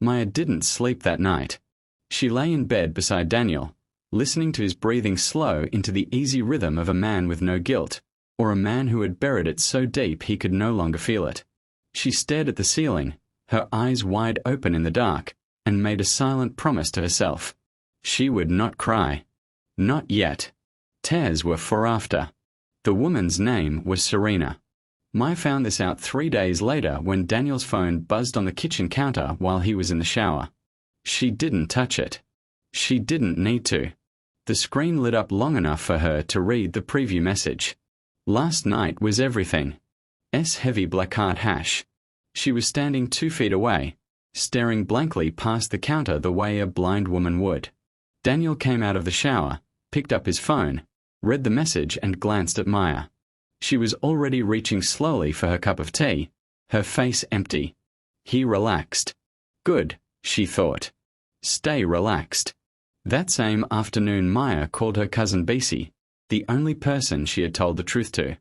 Maya didn't sleep that night. She lay in bed beside Daniel, listening to his breathing slow into the easy rhythm of a man with no guilt, or a man who had buried it so deep he could no longer feel it. She stared at the ceiling, her eyes wide open in the dark, and made a silent promise to herself. She would not cry. Not yet. Tears were for after. The woman's name was Serena. Maya found this out 3 days later when Daniel's phone buzzed on the kitchen counter while he was in the shower. She didn't touch it. She didn't need to. The screen lit up long enough for her to read the preview message. Last night was everything. Heavy black heart hash. She was standing 2 feet away, staring blankly past the counter the way a blind woman would. Daniel came out of the shower, picked up his phone, read the message and glanced at Maya. She was already reaching slowly for her cup of tea, her face empty. He relaxed. Good, she thought. Stay relaxed. That same afternoon Maya called her cousin Bisi, the only person she had told the truth to.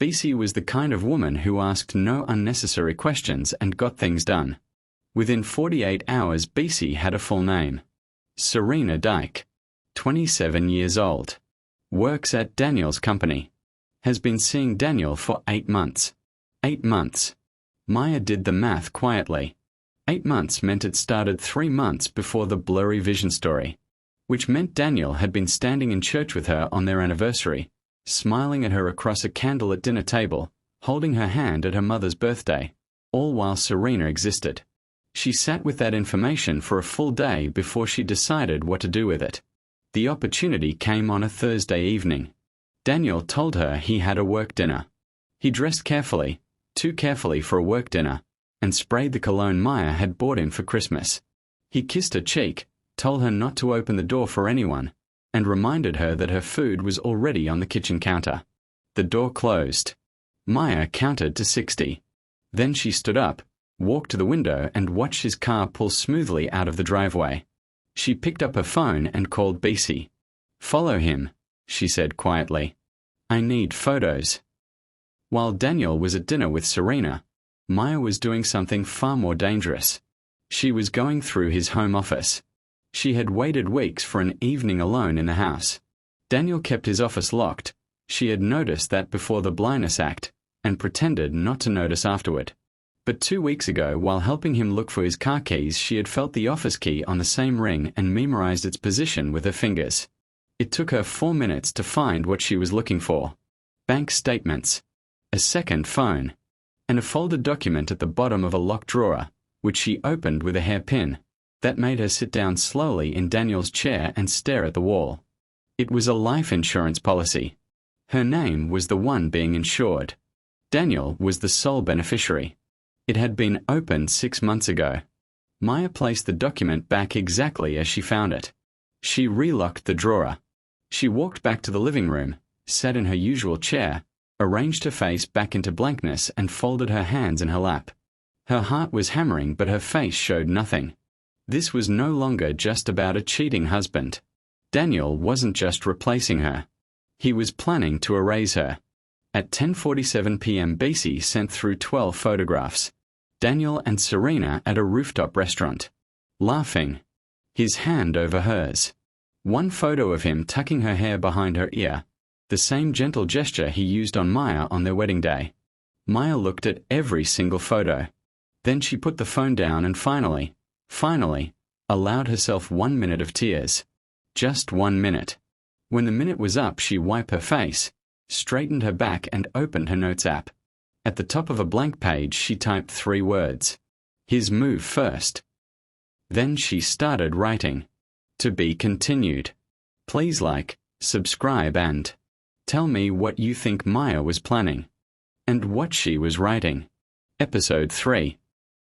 Bisi was the kind of woman who asked no unnecessary questions and got things done. Within 48 hours Bisi had a full name. Serena Dyke. 27 years old. Works at Daniel's company. Has been seeing Daniel for 8 months. 8 months. Maya did the math quietly. 8 months meant it started 3 months before the blurry vision story, which meant Daniel had been standing in church with her on their anniversary, smiling at her across a candlelit dinner table, holding her hand at her mother's birthday, all while Serena existed. She sat with that information for a full day before she decided what to do with it. The opportunity came on a Thursday evening. Daniel told her he had a work dinner. He dressed carefully, too carefully for a work dinner, and sprayed the cologne Maya had bought him for Christmas. He kissed her cheek, told her not to open the door for anyone, and reminded her that her food was already on the kitchen counter. The door closed. Maya counted to 60. Then she stood up, walked to the window and watched his car pull smoothly out of the driveway. She picked up her phone and called Bisi. "Follow him," she said quietly. "I need photos." While Daniel was at dinner with Serena, Maya was doing something far more dangerous. She was going through his home office. She had waited weeks for an evening alone in the house. Daniel kept his office locked. She had noticed that before the blindness act, and pretended not to notice afterward. But 2 weeks ago, while helping him look for his car keys, she had felt the office key on the same ring and memorized its position with her fingers. It took her 4 minutes to find what she was looking for. Bank statements, a second phone, and a folded document at the bottom of a locked drawer, which she opened with a hairpin. That made her sit down slowly in Daniel's chair and stare at the wall. It was a life insurance policy. Her name was the one being insured. Daniel was the sole beneficiary. It had been opened 6 months ago. Maya placed the document back exactly as she found it. She relocked the drawer. She walked back to the living room, sat in her usual chair, arranged her face back into blankness and folded her hands in her lap. Her heart was hammering but her face showed nothing. This was no longer just about a cheating husband. Daniel wasn't just replacing her. He was planning to erase her. At 10:47 p.m. Bisi sent through 12 photographs. Daniel and Serena at a rooftop restaurant, laughing, his hand over hers. One photo of him tucking her hair behind her ear, the same gentle gesture he used on Maya on their wedding day. Maya looked at every single photo. Then she put the phone down and finally, allowed herself 1 minute of tears. Just 1 minute. When the minute was up, she wiped her face, straightened her back and opened her notes app. At the top of a blank page, she typed 3 words. His move first. Then she started writing. To be continued. Please like, subscribe and tell me what you think Maya was planning and what she was writing. Episode 3.